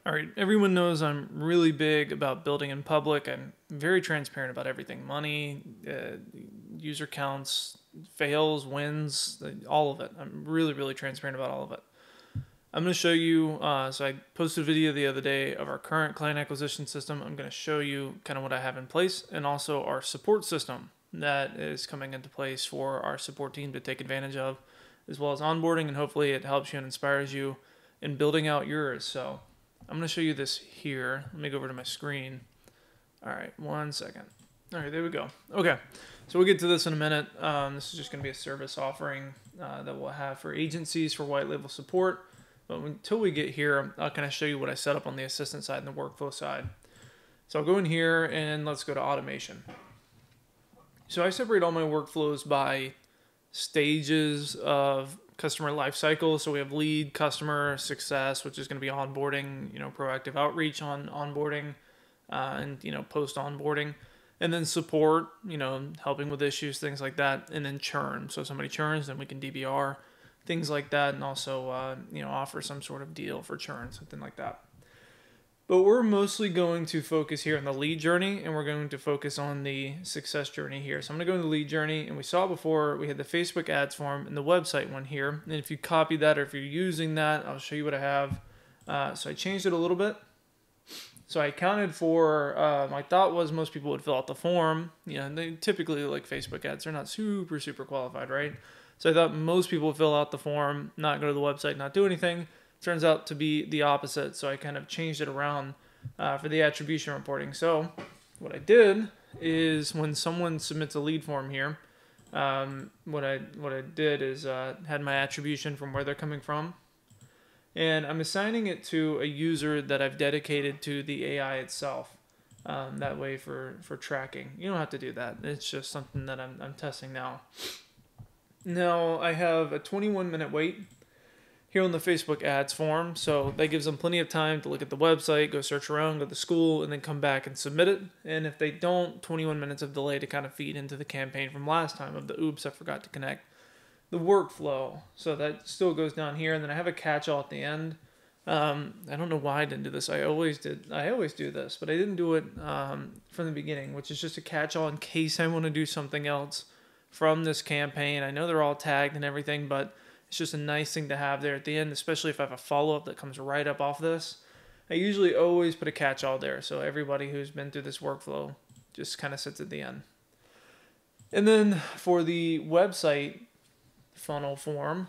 All right, everyone knows I'm really big about building in public. I'm very transparent about everything: money, user counts, fails, wins, all of it. I'm really, really transparent about all of it. I'm going to show you, so I posted a video the other day of our current client acquisition system. I'm going to show you kind of what I have in place and also our support system that is coming into place for our support team to take advantage of, as well as onboarding, and hopefully it helps you and inspires you in building out yours. So I'm going to show you this here. Let me go over to my screen. All right, 1 second. All right, there we go. Okay, so we'll get to this in a minute. This is just going to be a service offering that we'll have for agencies for white label support. But until we get here, I'll kind of show you what I set up on the assistant side and the workflow side. So I'll go in here and let's go to automation. So I separate all my workflows by stages of customer life cycle. So we have lead, customer, success, which is going to be onboarding, proactive outreach on onboarding, and post onboarding, and then support, helping with issues, things like that, and then churn. So if somebody churns, then we can DBR, things like that, and also offer some sort of deal for churn, something like that. But we're mostly going to focus here on the lead journey, and we're going to focus on the success journey here. So I'm going to go into the lead journey, and we saw before we had the Facebook ads form and the website one here. And if you copy that, or if you're using that, I'll show you what I have. So I changed it a little bit. So I accounted for, my thought was most people would fill out the form. They typically, like Facebook ads, they're not super, super qualified, right? So I thought most people would fill out the form, not go to the website, not do anything. Turns out to be the opposite. So I kind of changed it around for the attribution reporting. So what I did is when someone submits a lead form here, what I did is had my attribution from where they're coming from. And I'm assigning it to a user that I've dedicated to the AI itself. That way for tracking. You don't have to do that. It's just something that I'm testing now. Now I have a 21-minute wait here on the Facebook ads form, so that gives them plenty of time to look at the website, go search around, go to school, and then come back and submit it. And if they don't, 21 minutes of delay to kind of feed into the campaign from last time of the oops, I forgot to connect the workflow. So that still goes down here, and then I have a catch-all at the end. I don't know why I didn't do this. I always do this, but I didn't do it from the beginning, which is just a catch-all in case I want to do something else from this campaign. I know they're all tagged and everything, but it's just a nice thing to have there at the end, especially if I have a follow-up that comes right up off this. I usually always put a catch-all there, so everybody who's been through this workflow just kind of sits at the end. And then for the website funnel form,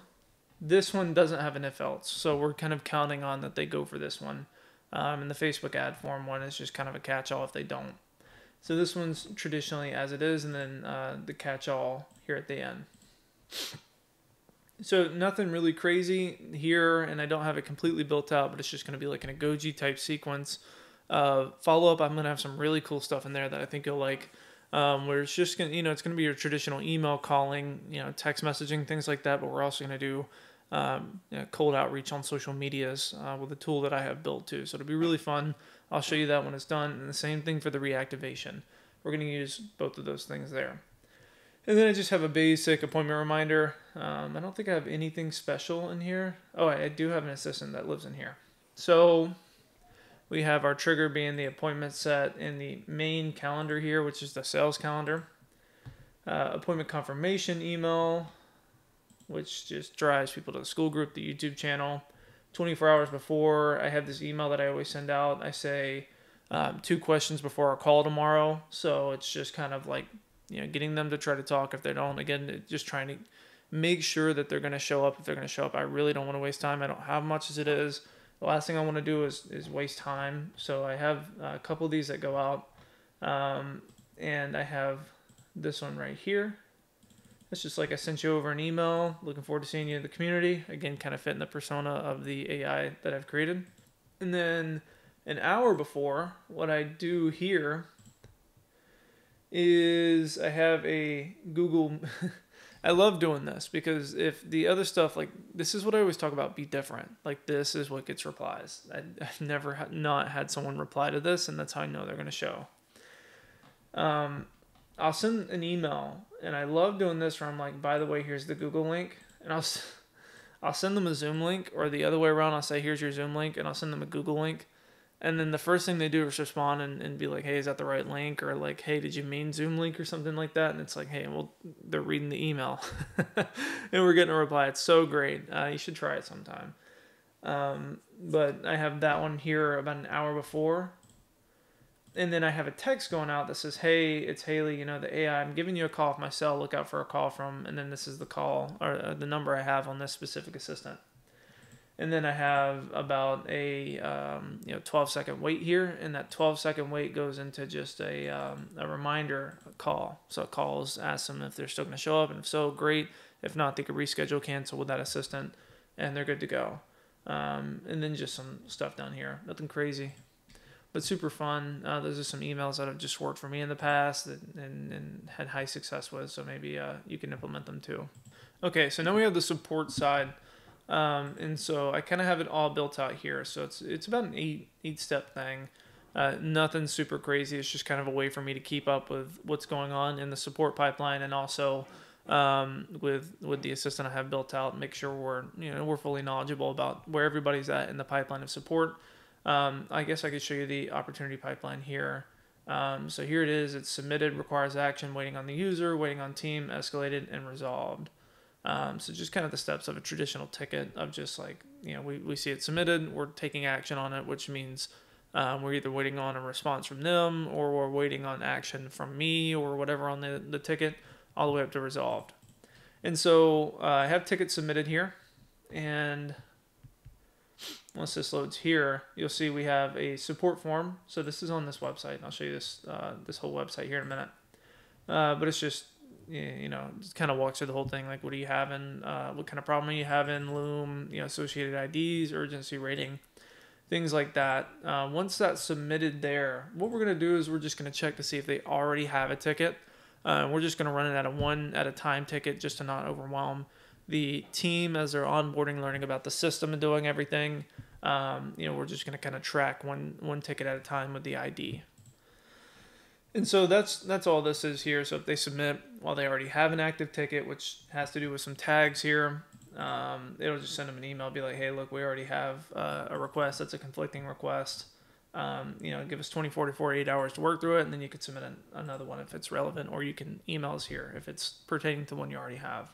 this one doesn't have an if-else, so we're kind of counting on that they go for this one. And the Facebook ad form one is just kind of a catch-all if they don't. So this one's traditionally as it is, and then the catch-all here at the end. So nothing really crazy here, and I don't have it completely built out, but it's just going to be like an Agoji type sequence. Follow-up, I'm going to have some really cool stuff in there that I think you'll like, where it's just going to, it's going to be your traditional email calling, text messaging, things like that, but we're also going to do cold outreach on social medias with a tool that I have built too. So it'll be really fun. I'll show you that when it's done. And the same thing for the reactivation. We're going to use both of those things there. And then I just have a basic appointment reminder. I don't think I have anything special in here. Oh, I do have an assistant that lives in here. So we have our trigger being the appointment set in the main calendar here, which is the sales calendar. Appointment confirmation email, which just drives people to the school group, the YouTube channel. 24 hours before, I have this email that I always send out. I say 2 questions before our call tomorrow. So it's just kind of like, getting them to try to talk. If they don't, again, just trying to make sure that they're going to show up. If they're going to show up, I really don't want to waste time. I don't have much as it is. The last thing I want to do is waste time. So I have a couple of these that go out. And I have this one right here. It's just like I sent you over an email. Looking forward to seeing you in the community. Again, kind of fitting the persona of the AI that I've created. And then an hour before, what I do here is I have a Google. I love doing this because if the other stuff, like this is what I always talk about, be different. Like this is what gets replies. I've never not had someone reply to this, and that's how I know they're going to show. I'll send an email, and I love doing this where I'm like, by the way, here's the Google link, and I'll send them a Zoom link, or the other way around, I'll say, here's your Zoom link, and I'll send them a Google link. And then the first thing they do is respond and be like, hey, is that the right link? Or like, hey, did you mean Zoom link or something like that? And it's like, hey, well, they're reading the email and we're getting a reply. It's so great. You should try it sometime. But I have that one here about an hour before. And then I have a text going out that says, hey, it's Haley, the AI. I'm giving you a call off my cell. Look out for a call from, and then this is the call or the number I have on this specific assistant. And then I have about a 12-second wait here, and that 12-second wait goes into just a reminder call. So it calls, asks them if they're still going to show up, and if so, great. If not, they could reschedule, cancel with that assistant, and they're good to go. And then just some stuff down here, nothing crazy, but super fun. Those are some emails that have just worked for me in the past and had high success with, so maybe you can implement them too. Okay, so now we have the support side. And so I kind of have it all built out here. So it's about an eight step thing. Nothing super crazy. It's just kind of a way for me to keep up with what's going on in the support pipeline, and also with the assistant I have built out, make sure we're fully knowledgeable about where everybody's at in the pipeline of support. I guess I could show you the opportunity pipeline here. So here it is. It's submitted, requires action, waiting on the user, waiting on team, escalated, and resolved. So just kind of the steps of a traditional ticket of just like, we see it submitted, we're taking action on it, which means we're either waiting on a response from them or we're waiting on action from me or whatever on the ticket, all the way up to resolved. And so I have tickets submitted here, and once this loads here, you'll see we have a support form. So this is on this website, and I'll show you this whole website here in a minute. But it's just, just kind of walks through the whole thing. Like, what are you having? What kind of problem are you having? Loom, associated IDs, urgency rating, things like that. Once that's submitted there, what we're going to do is we're just going to check to see if they already have a ticket. We're just going to run it at a one at a time ticket just to not overwhelm the team as they're onboarding, learning about the system and doing everything. We're just going to kind of track one ticket at a time with the ID. And so that's all this is here. So if they submit while they already have an active ticket, which has to do with some tags here, it'll just send them an email, be like, hey, look, we already have a request that's a conflicting request. Give us 24 to 48 hours to work through it, and then you could submit another one if it's relevant, or you can email us here if it's pertaining to one you already have.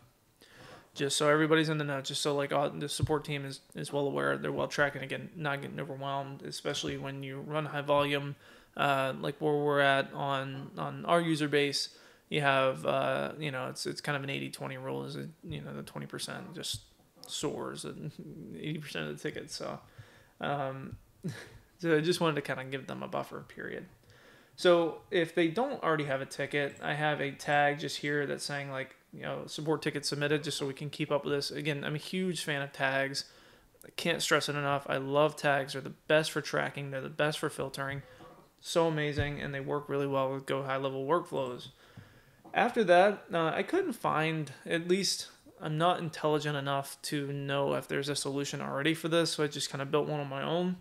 Just so everybody's in the know, just so like the support team is well aware, they're well tracking, again, not getting overwhelmed, especially when you run high volume. Like where we're at on our user base, you have, it's kind of an 80-20 rule, is the 20% just soars and 80% of the tickets. So, so I just wanted to kind of give them a buffer period. So if they don't already have a ticket, I have a tag just here that's saying like, support ticket submitted, just so we can keep up with this. Again, I'm a huge fan of tags. I can't stress it enough. I love tags. They're the best for tracking. They're the best for filtering. So amazing, and they work really well with Go high level workflows. After that, I couldn't find, at least I'm not intelligent enough to know if there's a solution already for this, so I just kind of built one on my own,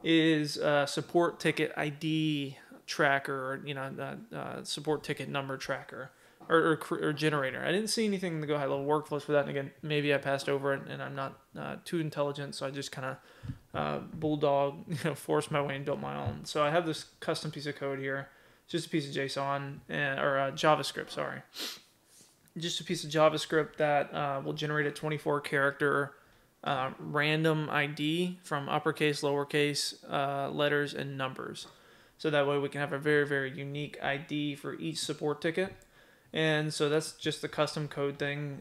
is support ticket ID tracker, or, support ticket number tracker, or generator. I didn't see anything in the Go high level workflows for that, and again, maybe I passed over it, and I'm not too intelligent, so I just kind of bulldog, forced my way and built my own. So I have this custom piece of code here, just a piece of JSON, or JavaScript, sorry. Just a piece of JavaScript that will generate a 24-character random ID from uppercase, lowercase letters, and numbers. So that way we can have a very, very unique ID for each support ticket. And so that's just the custom code thing.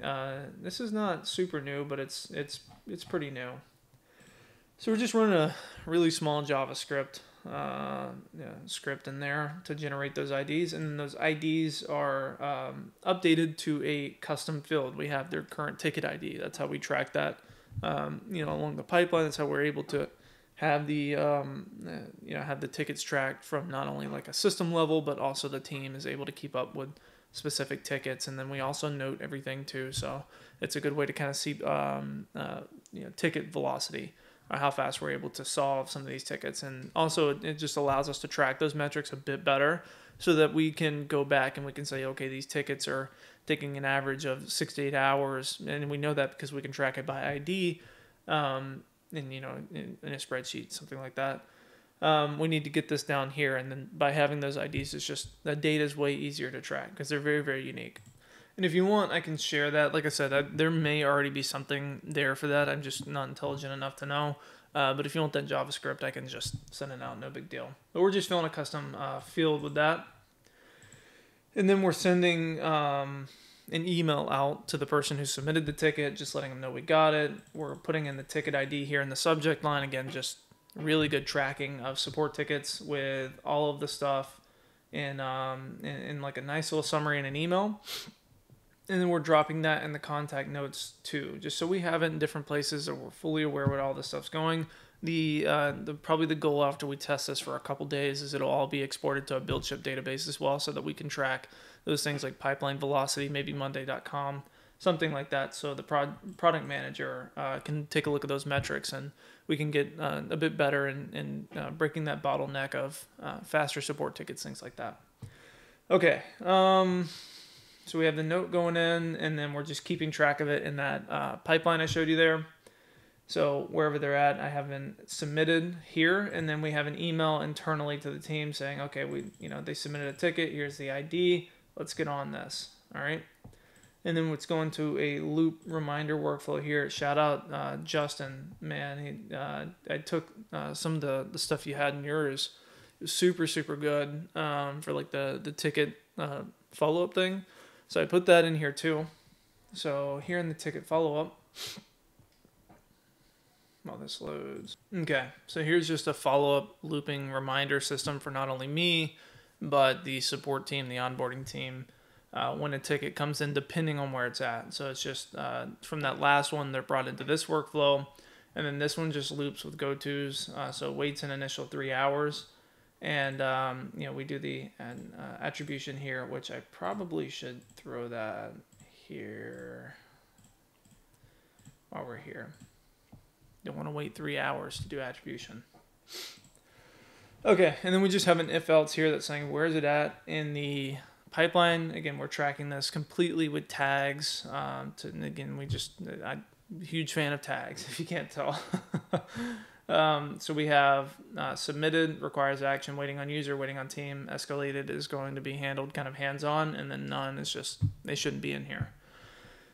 This is not super new, but it's pretty new. So we're just running a really small JavaScript script in there to generate those IDs, and those IDs are updated to a custom field. We have their current ticket ID. That's how we track that. Along the pipeline. That's how we're able to have the have the tickets tracked from not only like a system level, but also the team is able to keep up with specific tickets, and then we also note everything too. So it's a good way to kind of see ticket velocity, or how fast we're able to solve some of these tickets. And also it just allows us to track those metrics a bit better, so that we can go back and we can say, okay, these tickets are taking an average of 6 to 8 hours, and we know that because we can track it by ID, in a spreadsheet, something like that. we need to get this down here. And then by having those IDs, it's just the data is way easier to track because they're very, very unique. And if you want, I can share that. Like I said, there may already be something there for that. I'm just not intelligent enough to know. But if you want that JavaScript, I can just send it out. No big deal. But we're just filling a custom field with that. And then we're sending an email out to the person who submitted the ticket, just letting them know we got it. We're putting in the ticket ID here in the subject line. Again, just really good tracking of support tickets with all of the stuff in like a nice little summary in an email. And then we're dropping that in the contact notes too, just so we have it in different places and we're fully aware what all this stuff's going. Probably the goal after we test this for a couple days is it'll all be exported to a BuildShip database as well, so that we can track those things like pipeline velocity, maybe Monday.com, something like that. So the product manager can take a look at those metrics and we can get a bit better in breaking that bottleneck of faster support tickets, things like that. Okay. So we have the note going in, and then we're just keeping track of it in that pipeline I showed you there. So wherever they're at, I have been submitted here, and then we have an email internally to the team saying, okay, they submitted a ticket. Here's the ID. Let's get on this. All right. And then it's going to a loop reminder workflow here. Shout out Justin, man. I took some of the stuff you had in yours. It was super, super good for like the ticket follow-up thing. So I put that in here too. So here in the ticket follow-up, while this loads. Okay, so here's just a follow-up looping reminder system for not only me, but the support team, the onboarding team, when a ticket comes in, depending on where it's at. So it's just from that last one, they're brought into this workflow, and then this one just loops with go-tos. So it waits an initial 3 hours, and we do the attribution here, which I probably should throw that here while we're here. Don't want to wait 3 hours to do attribution. Okay, and then we just have an if else here that's saying where is it at in the pipeline. Again, we're tracking this completely with tags. I'm a huge fan of tags, if you can't tell. So we have submitted, requires action, waiting on user, waiting on team, escalated is going to be handled kind of hands-on, and then none is just, they shouldn't be in here.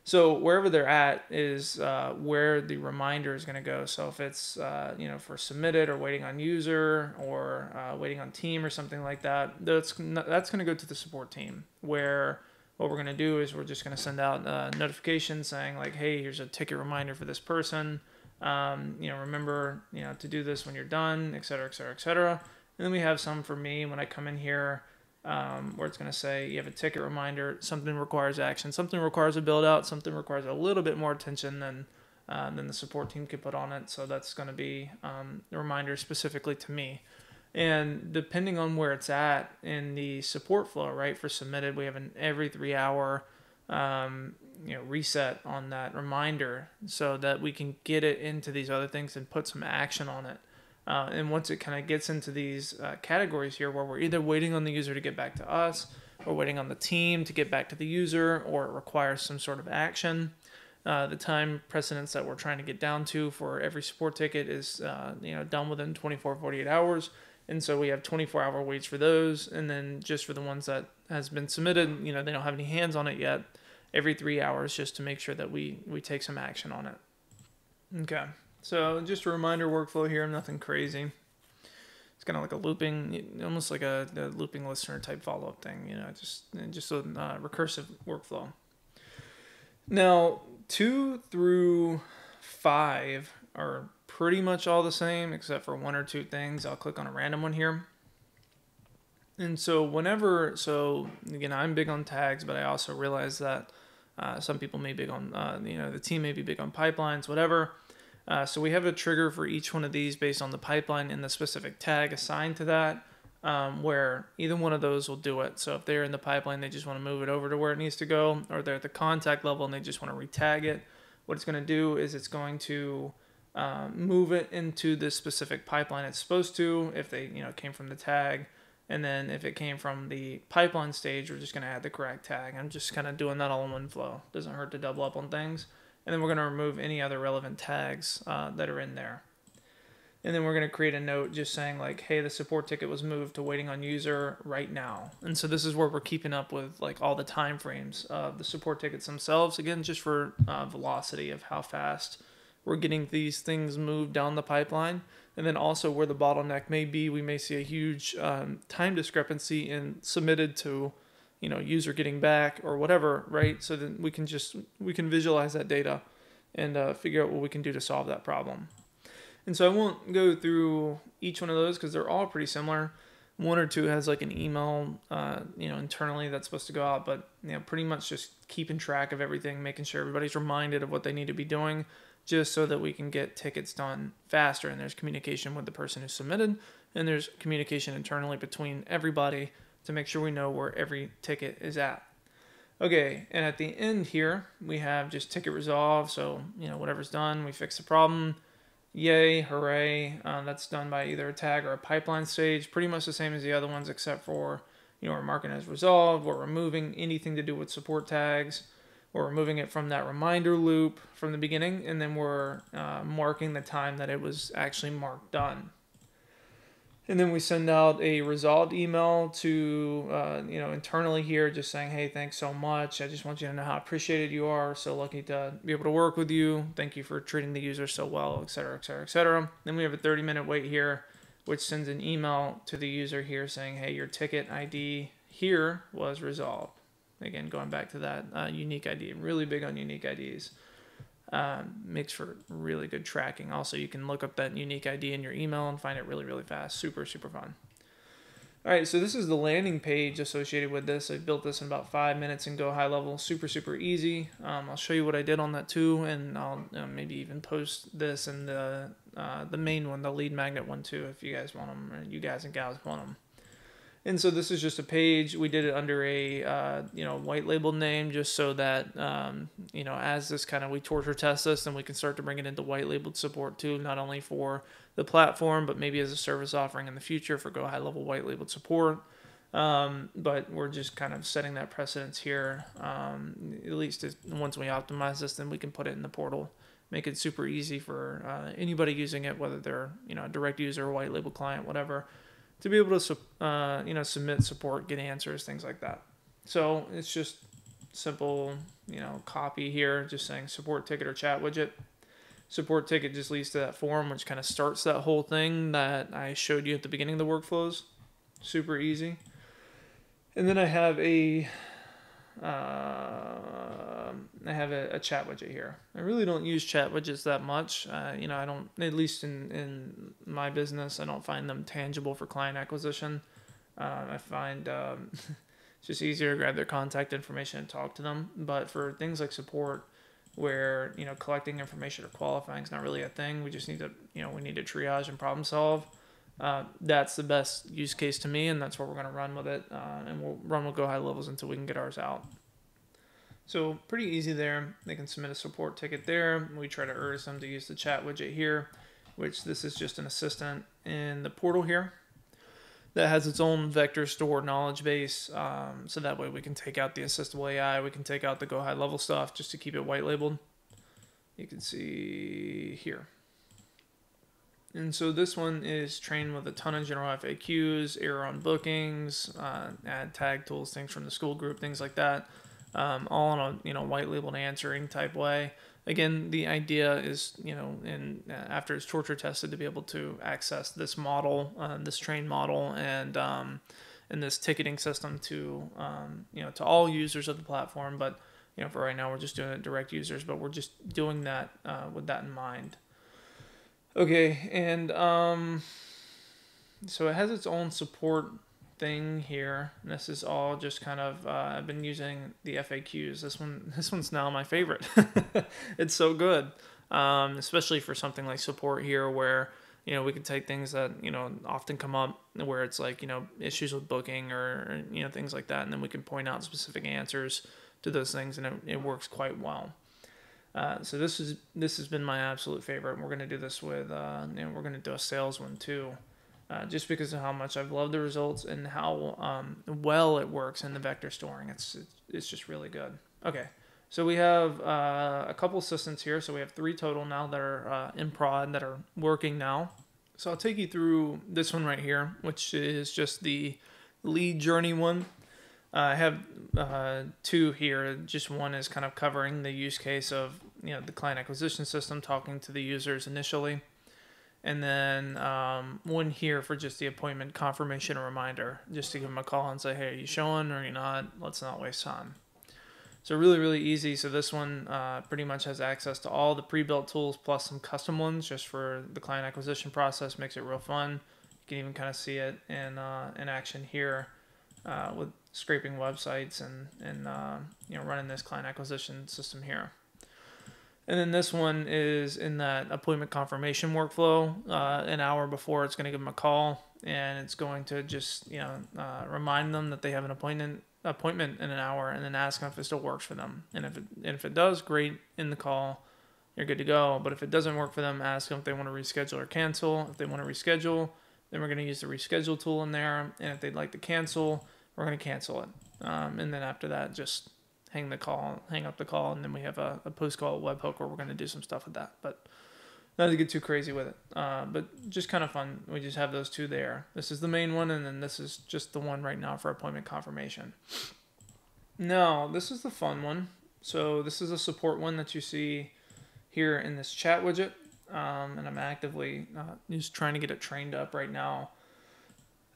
So wherever they're at is where the reminder is going to go. So if it's for submitted or waiting on user or waiting on team or something like that, that's going to go to the support team. Where what we're going to do is we're just going to send out a notification saying like, hey, here's a ticket reminder for this person. Remember to do this when you're done, et cetera, et cetera, et cetera. And then we have some for me when I come in here. Where it's going to say you have a ticket reminder, something requires action, something requires a build out, something requires a little bit more attention than the support team can put on it. So that's going to be a reminder specifically to me. And depending on where it's at in the support flow, right, for submitted, we have an every 3 hour reset on that reminder so that we can get it into these other things and put some action on it. And once it kind of gets into these categories here where we're either waiting on the user to get back to us or waiting on the team to get back to the user, or it requires some sort of action, the time precedence that we're trying to get down to for every support ticket is done within 24, 48 hours. And so we have 24-hour waits for those. And then just for the ones that has been submitted, they don't have any hands on it yet, every 3 hours just to make sure that we take some action on it. Okay. So just a reminder workflow here, nothing crazy. It's kind of like a looping, almost like a looping listener type follow-up thing, just a recursive workflow. Now, 2 through 5 are pretty much all the same, except for 1 or 2 things. I'll click on a random one here. And so again, I'm big on tags, but I also realize that some people may be big on, the team may be big on pipelines, whatever. So we have a trigger for each one of these based on the pipeline and the specific tag assigned to that, where either one of those will do it. So if they're in the pipeline, they just want to move it over to where it needs to go, or they're at the contact level and they just want to retag it. What it's going to do is it's going to move it into the specific pipeline it's supposed to, if they came from the tag. And then if it came from the pipeline stage, we're just going to add the correct tag. I'm just kind of doing that all in one flow. Doesn't hurt to double up on things. And then we're going to remove any other relevant tags that are in there. And then we're going to create a note just saying like, hey, the support ticket was moved to waiting on user right now. And so this is where we're keeping up with like all the time frames of the support tickets themselves. Again, just for velocity of how fast we're getting these things moved down the pipeline. And then also where the bottleneck may be, we may see a huge time discrepancy in submitted to, user getting back or whatever, right? So then we can visualize that data and figure out what we can do to solve that problem. And so I won't go through each one of those because they're all pretty similar. One or two has like an email, internally that's supposed to go out, but pretty much just keeping track of everything, making sure everybody's reminded of what they need to be doing, just so that we can get tickets done faster. And there's communication with the person who submitted, and there's communication internally between everybody to make sure we know where every ticket is at. Okay, and at the end here, we have just ticket resolved. So, whatever's done, we fix the problem. Yay, hooray. That's done by either a tag or a pipeline stage. Pretty much the same as the other ones, except for, we're marking as resolved. We're removing anything to do with support tags. We're removing it from that reminder loop from the beginning, and then we're marking the time that it was actually marked done. And then we send out a resolved email to, internally here, just saying, hey, thanks so much. I just want you to know how appreciated you are. So lucky to be able to work with you. Thank you for treating the user so well, et cetera, et cetera, et cetera. Then we have a 30-minute wait here, which sends an email to the user here saying, hey, your ticket ID here was resolved. Again, going back to that unique ID, really big on unique IDs. Makes for really good tracking. Also, you can look up that unique ID in your email and find it really, really fast. Super, super fun. All right, so this is the landing page associated with this. I built this in about 5 minutes and Go High Level. Super, super easy. I'll show you what I did on that too, and I'll maybe even post this in the main one, the lead magnet one too, if you guys want them, or you guys and gals want them. And so this is just a page. We did it under a white label name, just so that as this we torture test this, then we can start to bring it into white labeled support too, not only for the platform, but maybe as a service offering in the future for Go High Level white labeled support. But we're just kind of setting that precedence here. At least once we optimize this, then we can put it in the portal, make it super easy for anybody using it, whether they're a direct user, white label client, whatever, to be able to submit support, get answers, things like that. So it's just simple, copy here, just saying support ticket or chat widget. Support ticket just leads to that form, which kind of starts that whole thing that I showed you at the beginning of the workflows. Super easy. And then I have a chat widget here. I really don't use chat widgets that much. I don't, at least in my business, I don't find them tangible for client acquisition. I find it's just easier to grab their contact information and talk to them. But for things like support, where collecting information or qualifying is not really a thing, we just need to we need to triage and problem solve. That's the best use case to me, and that's what we're going to run with it. And we'll run with Go High Levels until we can get ours out. So pretty easy there. They can submit a support ticket there. We try to urge them to use the chat widget here, which this is just an assistant in the portal here that has its own vector stored knowledge base. So that way we can take out the assistable AI. We can take out the Go High Level stuff just to keep it white labeled. You can see here. And so this one is trained with a ton of general FAQs, error on bookings, add tag tools, things from the school group, things like that, all in a white labeled answering type way. Again, the idea is after it's torture tested to be able to access this model, this trained model, and this ticketing system to to all users of the platform. But for right now we're just doing it direct users, but we're just doing that with that in mind. Okay, and so it has its own support thing here. And this is all just kind of I've been using the FAQs. This one's now my favorite. It's so good, especially for something like support here, where we can take things that often come up where it's like issues with booking or things like that, and then we can point out specific answers to those things, and it works quite well. So this has been my absolute favorite. And we're going to do this with, we're going to do a sales one too, just because of how much I've loved the results and how well it works in the vector storing. It's just really good. Okay, so we have a couple assistants here. So we have 3 total now that are in prod that are working now. So I'll take you through this one right here, which is just the lead journey one. I have two here. Just one is kind of covering the use case of the client acquisition system, talking to the users initially, and then one here for just the appointment confirmation reminder, just to give them a call and say, hey, are you showing or are you not? Let's not waste time. So really, really easy. So this one pretty much has access to all the pre-built tools plus some custom ones just for the client acquisition process. Makes it real fun. You can even kind of see it in action here with scraping websites and running this client acquisition system here. And then this one is in that appointment confirmation workflow. An hour before, it's going to give them a call, and it's going to just remind them that they have an appointment in an hour, and then ask them if it still works for them. And if it does, great. In the call, you're good to go. But if it doesn't work for them, ask them if they want to reschedule or cancel. If they want to reschedule, then we're going to use the reschedule tool in there. And if they'd like to cancel, we're going to cancel it. And then after that, just hang up the call, and then we have a post-call webhook where we're going to do some stuff with that. But not to get too crazy with it, but just kind of fun. We just have those two there. This is the main one, and then this is just the one right now for appointment confirmation. Now, this is the fun one. So this is a support one that you see here in this chat widget, and I'm actively just trying to get it trained up right now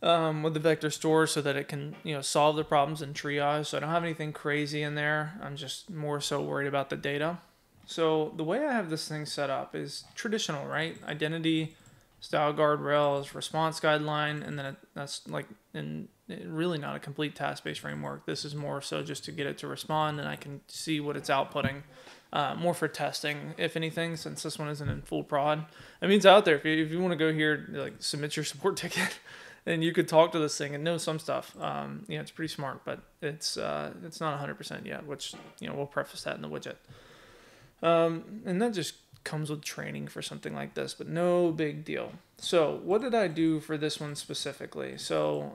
with the vector store so that it can solve the problems in triage. So I don't have anything crazy in there. I'm just more so worried about the data. So the way I have this thing set up is traditional, right? Identity, style guardrails, response guideline, and then that's really not a complete task-based framework. This is more so just to get it to respond, and I can see what it's outputting. More for testing, if anything, since this one isn't in full prod. I mean, it's out there. If you want to go here, submit your support ticket, and you could talk to this thing and know some stuff. It's pretty smart, but it's not 100% yet, which we'll preface that in the widget. And that just comes with training for something like this, but no big deal. So what did I do for this one specifically? So,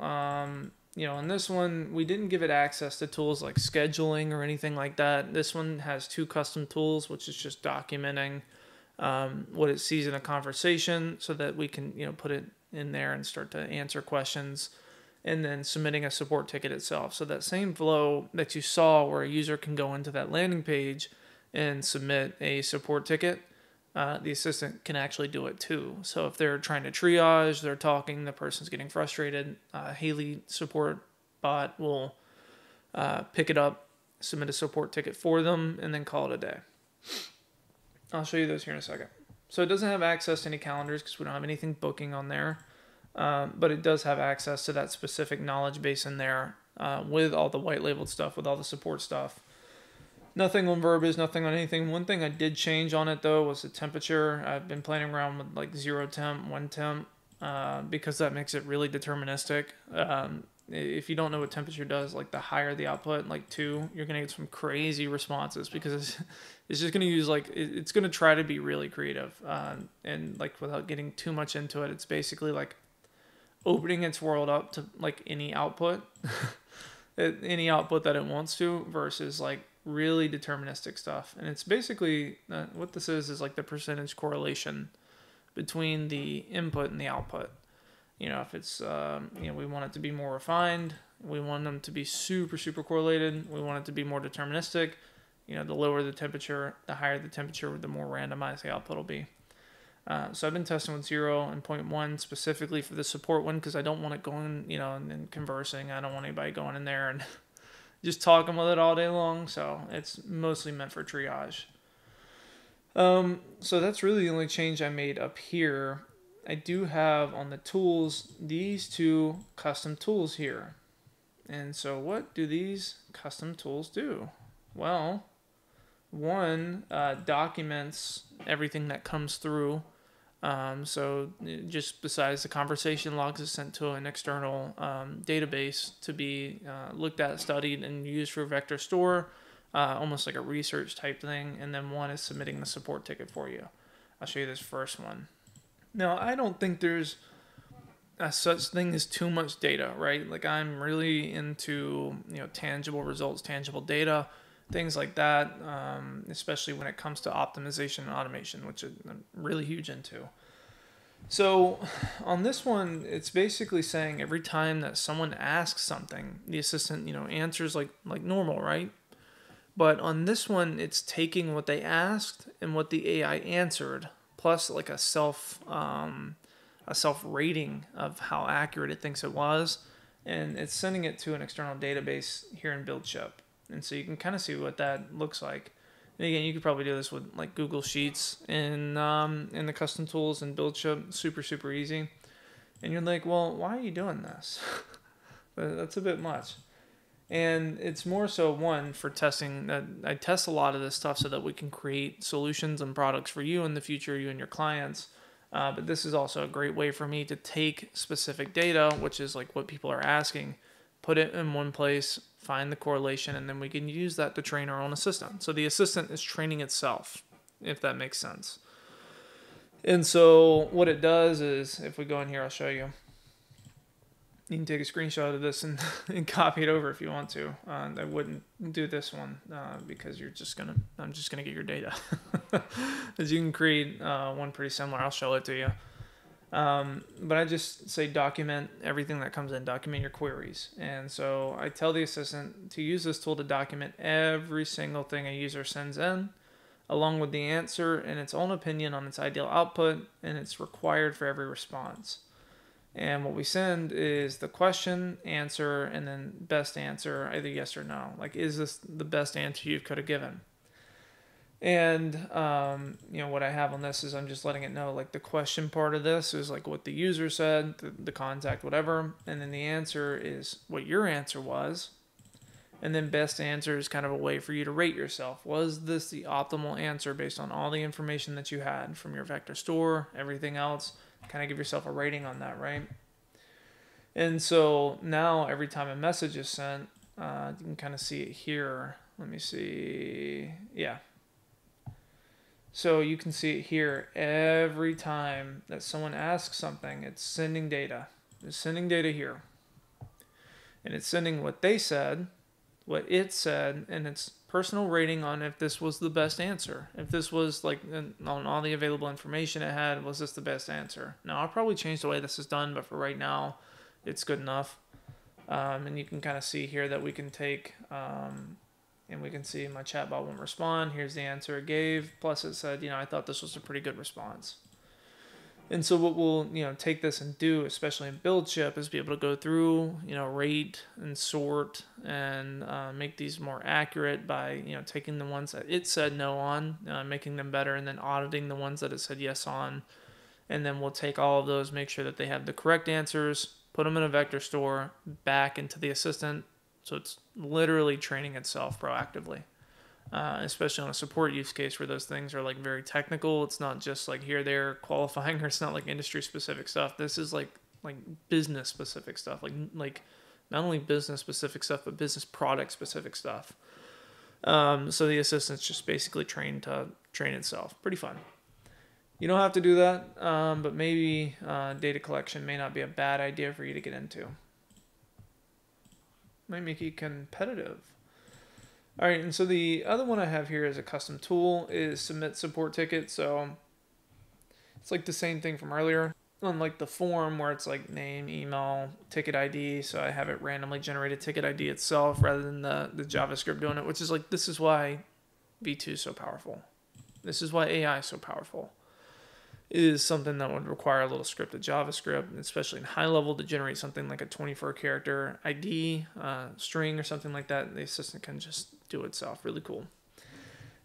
in this one, we didn't give it access to tools like scheduling or anything like that. This one has two custom tools, which is just documenting what it sees in a conversation so that we can, put it in there and start to answer questions, and then submitting a support ticket itself. So that same flow that you saw where a user can go into that landing page and submit a support ticket, the assistant can actually do it too. So if they're trying to triage, they're talking, the person's getting frustrated, Haley support bot will pick it up, submit a support ticket for them, and then call it a day. I'll show you those here in a second. So it doesn't have access to any calendars because we don't have anything booking on there, but it does have access to that specific knowledge base in there with all the white labeled stuff, with all the support stuff. Nothing on Verbis, nothing on anything. One thing I did change on it though was the temperature. I've been playing around with like 0 temp, 1 temp, because that makes it really deterministic. If you don't know what temperature does, like the higher the output, like 2, you're gonna get some crazy responses because it's just gonna use it's gonna try to be really creative, and without getting too much into it, it's basically like opening its world up to like any output, any output that it wants to, versus like really deterministic stuff. And it's basically what this is like the percentage correlation between the input and the output. If it's we want it to be more refined, we want them to be super correlated, we want it to be more deterministic. The lower the temperature, the higher the temperature, the more randomized the output will be. So I've been testing with 0 and 0.1 specifically for the support one because I don't want it going, and conversing. I don't want anybody going in there and just talking with it all day long. So it's mostly meant for triage. So that's really the only change I made up here. I do have on the tools these two custom tools here. And so what do these custom tools do? Well, one documents everything that comes through. So just besides the conversation logs is sent to an external database to be looked at, studied, and used for vector store, almost like a research type thing. And then one is submitting the support ticket for you. I'll show you this first one. Now, I don't think there's a such thing as too much data, right? Like I'm really into tangible results, tangible data, things like that, especially when it comes to optimization and automation, which I'm really huge into. So on this one, it's basically saying every time that someone asks something, the assistant, answers like normal, right? But on this one, it's taking what they asked and what the AI answered, plus like a self rating of how accurate it thinks it was, and it's sending it to an external database here in BuildShip. And so you can kind of see what that looks like. And again, you could probably do this with like Google Sheets in the custom tools and BuildShip, super easy. And you're like, well, why are you doing this? That's a bit much. And it's more so one for testing. That I test a lot of this stuff so that we can create solutions and products for you in the future, you and your clients. But this is also a great way for me to take specific data, which is like what people are asking, put it in one place, find the correlation, and then we can use that to train our own assistant. So the assistant is training itself, if that makes sense. And so what it does is, if we go in here, I'll show you. You can take a screenshot of this and, and copy it over if you want to. I wouldn't do this one because I'm just gonna get your data. As you can create one pretty similar. I'll show it to you. But I just say document everything that comes in, document your queries. And so I tell the assistant to use this tool to document every single thing a user sends in, along with the answer and its own opinion on its ideal output, and it's required for every response. And what we send is the question, answer, and then best answer, either yes or no. Like, is this the best answer you could have given? And, what I have on this is I'm just letting it know, like, the question part of this is like what the user said, the contact, whatever. And then the answer is what your answer was. And then best answer is kind of a way for you to rate yourself. Was this the optimal answer based on all the information that you had from your vector store, everything else? Kind of give yourself a rating on that, right? And so now every time a message is sent, you can kind of see it here. Let me see. Yeah. So you can see it here. Every time that someone asks something, it's sending data. It's sending data here. And it's sending what they said, what it said, and its personal rating on if this was the best answer. If this was like on all the available information it had, was this the best answer? Now I'll probably change the way this is done, but for right now, it's good enough. And you can kind of see here that we can take, and we can see my chatbot won't respond. Here's the answer it gave. Plus it said, I thought this was a pretty good response. And so what we'll, take this and do, especially in BuildShip, is be able to go through, rate and sort and make these more accurate by, taking the ones that it said no on, making them better, and then auditing the ones that it said yes on. And then we'll take all of those, make sure that they have the correct answers, put them in a vector store, back into the assistant. So it's literally training itself proactively. Especially on a support use case where those things are like very technical. It's not just like here, there, qualifying, or it's not like industry specific stuff. This is like business specific stuff, like not only business specific stuff, but business product specific stuff. So the assistant's just basically trained to train itself. Pretty fun. You don't have to do that, but maybe data collection may not be a bad idea for you to get into. Might make you competitive. All right, and so the other one I have here is a custom tool, is submit support ticket. So it's like the same thing from earlier, unlike the form where it's like name, email, ticket ID. So I have it randomly generated ticket ID itself rather than the JavaScript doing it, which is like, this is why V2 is so powerful. This is why AI is so powerful. It is something that would require a little script of JavaScript, especially in high level, to generate something like a 24 character ID string or something like that. The assistant can just do it itself. Really cool.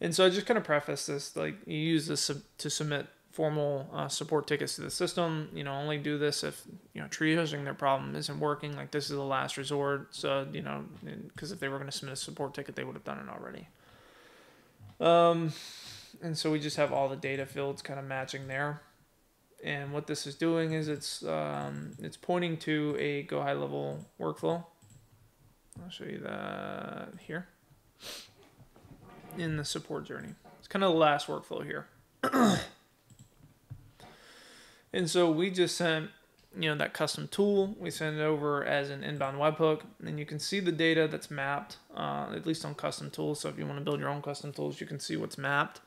And so I just kind of preface this, like, you use this to submit formal support tickets to the system. Only do this if, triaging their problem isn't working. Like, this is the last resort. So, because if they were going to submit a support ticket, they would have done it already. And so we just have all the data fields kind of matching there. And what this is doing is it's pointing to a Go High level workflow. I'll show you that here in the support journey. It's kind of the last workflow here. And so we just sent, that custom tool. We send it over as an inbound webhook, and you can see the data that's mapped, at least on custom tools. So if you want to build your own custom tools, you can see what's mapped.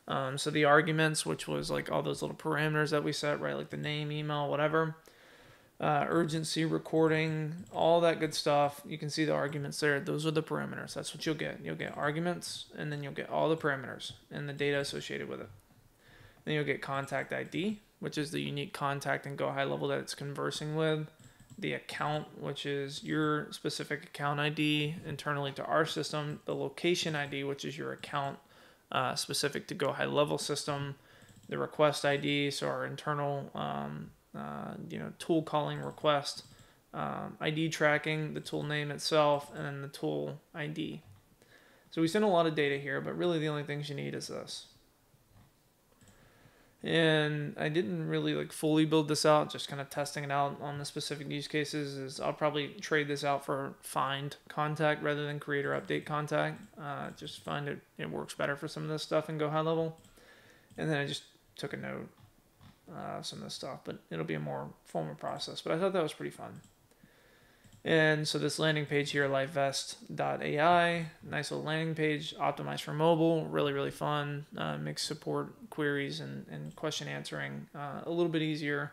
So the arguments, which was like all those little parameters that we set, right? Like the name, email, whatever, urgency, recording, all that good stuff. You can see the arguments there. Those are the parameters. That's what you'll get. You'll get arguments, and then you'll get all the parameters and the data associated with it. Then you'll get contact ID, which is the unique contact and Go High Level that it's conversing with. The account, which is your specific account ID internally to our system. The location ID, which is your account specific to Go High Level system. The request ID, so our internal tool calling request. ID tracking, the tool name itself, and then the tool ID. So we send a lot of data here, but really the only things you need is this. And I didn't really like fully build this out, just kind of testing it out on the specific use cases. Is I'll probably trade this out for find contact rather than create or update contact. Just find it works better for some of this stuff and Go High Level. And then I just took a note of some of this stuff, but it'll be a more formal process. But I thought that was pretty fun. And so this landing page here, LifeVest.ai, nice little landing page, optimized for mobile, really, really fun. Makes support queries and question answering a little bit easier.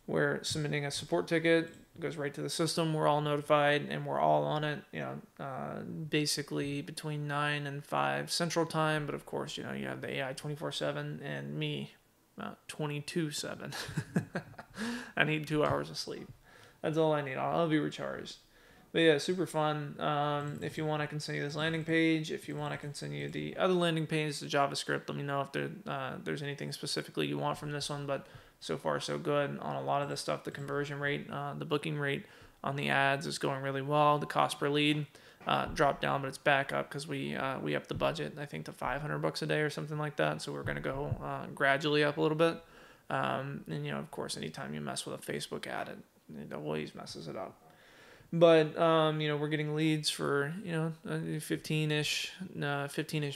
Where submitting a support ticket goes right to the system. We're all notified and we're all on it, basically between 9 and 5 Central Time. But of course, you have the AI 24/7 and me 22/7. I need 2 hours of sleep. That's all I need. I'll be recharged. But yeah, super fun. If you want, I can send you this landing page. If you want, I can send you the other landing page, the JavaScript. Let me know if there's anything specifically you want from this one. But so far, so good on a lot of this stuff. The conversion rate, the booking rate on the ads is going really well. The cost per lead dropped down, but it's back up because we upped the budget, I think, to $500 a day or something like that. So we're going to go gradually up a little bit. And of course, anytime you mess with a Facebook ad, it always messes it up. But we're getting leads for 15-ish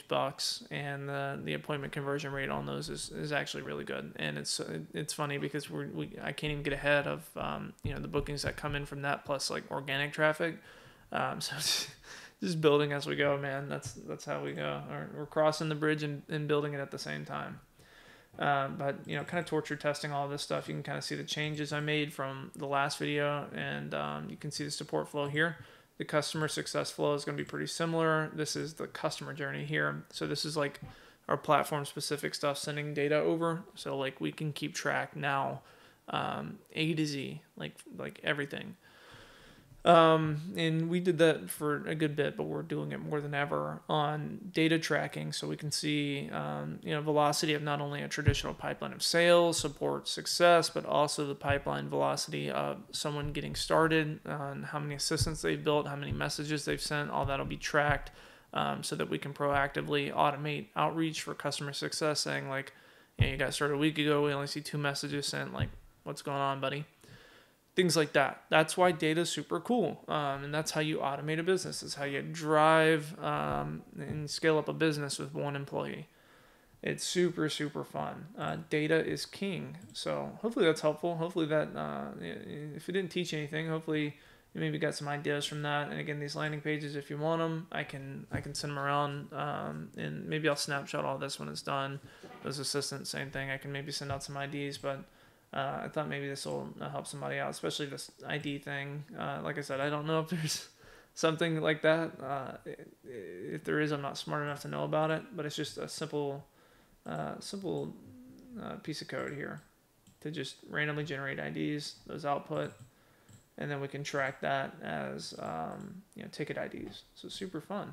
bucks, and the appointment conversion rate on those is actually really good. And it's funny because I can't even get ahead of the bookings that come in from that, plus like organic traffic. So it's just building as we go, man. That's how we go. We're crossing the bridge and building it at the same time. But kind of torture testing all this stuff. You can kind of see the changes I made from the last video, and you can see the support flow here. The customer success flow is going to be pretty similar. This is the customer journey here. So this is like our platform specific stuff, sending data over. So like we can keep track now, A to Z, like everything. And we did that for a good bit, but we're doing it more than ever on data tracking. So we can see, velocity of not only a traditional pipeline of sales, support, success, but also the pipeline velocity of someone getting started, on how many assistants they've built, how many messages they've sent. All that'll be tracked, so that we can proactively automate outreach for customer success, saying like, you got started a week ago, we only see 2 messages sent. Like, what's going on, buddy? Things like that. That's why data is super cool. And that's how you automate a business. It's how you drive and scale up a business with one employee. It's super, super fun. Data is king. So hopefully that's helpful. Hopefully that, if it didn't teach anything, hopefully you maybe got some ideas from that. And again, these landing pages, if you want them, I can send them around, and maybe I'll snapshot all this when it's done. Those assistants, same thing. I can maybe send out some IDs, but I thought maybe this will help somebody out, especially this ID thing. Like I said, I don't know if there's something like that. If there is, I'm not smart enough to know about it, but it's just a simple piece of code here to just randomly generate IDs, those output, and then we can track that as ticket IDs. So super fun.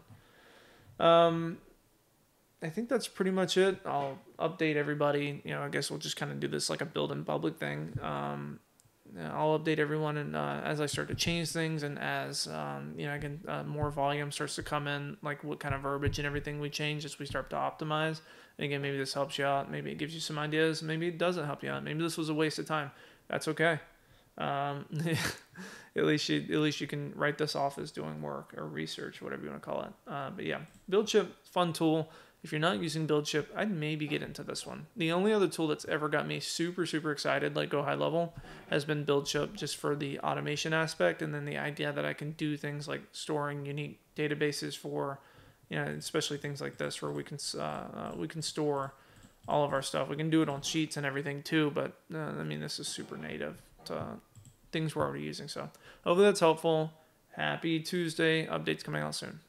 I think that's pretty much it. I'll update everybody. I guess we'll just kind of do this like a build in public thing. I'll update everyone, and as I start to change things, and as again, more volume starts to come in, like what kind of verbiage and everything we change as we start to optimize. And again, maybe this helps you out. Maybe it gives you some ideas. Maybe it doesn't help you out. Maybe this was a waste of time. That's okay. At least you can write this off as doing work or research, whatever you want to call it. But yeah, BuildShip, fun tool. If you're not using BuildShip, I'd maybe get into this one. The only other tool that's ever got me super, super excited, like Go High Level, has been BuildShip, just for the automation aspect, and then the idea that I can do things like storing unique databases for you know, especially things like this where we can store all of our stuff. We can do it on sheets and everything too, but I mean, this is super native to things we're already using. So hopefully that's helpful. Happy Tuesday. Updates coming out soon.